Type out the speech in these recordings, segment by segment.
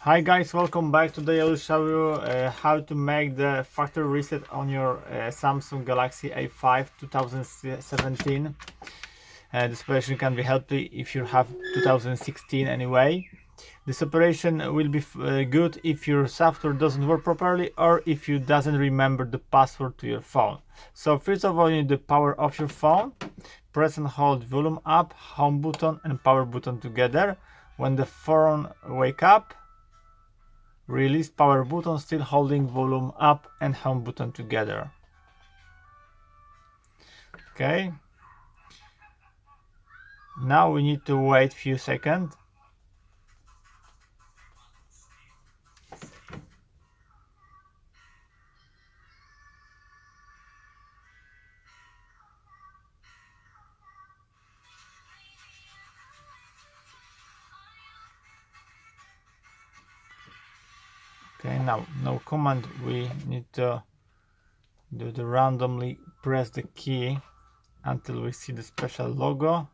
Hi guys, welcome back. Today I will show you how to make the factory reset on your Samsung Galaxy A5 2017. This operation can be helpful if you have 2016 anyway. This operation will be good if your software doesn't work properly or if you doesn't remember the password to your phone. So first of all, you need the power off your phone. Press and hold volume up, home button and power button together. When the phone wake up, release power button still holding volume up and home button together. Okay, now we need to wait few seconds. Okay, now no command, we need to do the randomly press the key until we see the special logo.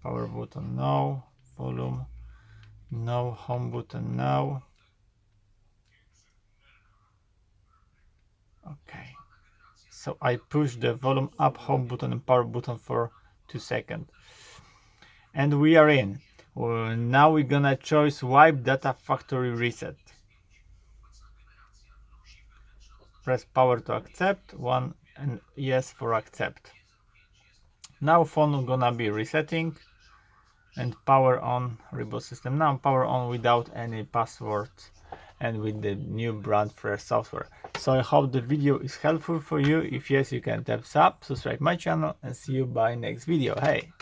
Power button no, volume no, home button no. Okay, so I push the volume up, home button and power button for 2 seconds and we are in. Now we're gonna choose wipe data factory reset. Press power to accept, 1 and yes for accept. Now phone gonna be resetting and power on, reboot system now, power on without any password and with the new brand fresh software. So I hope the video is helpful for you. If yes, you can tap sub, subscribe my channel and see you by next video. Hey!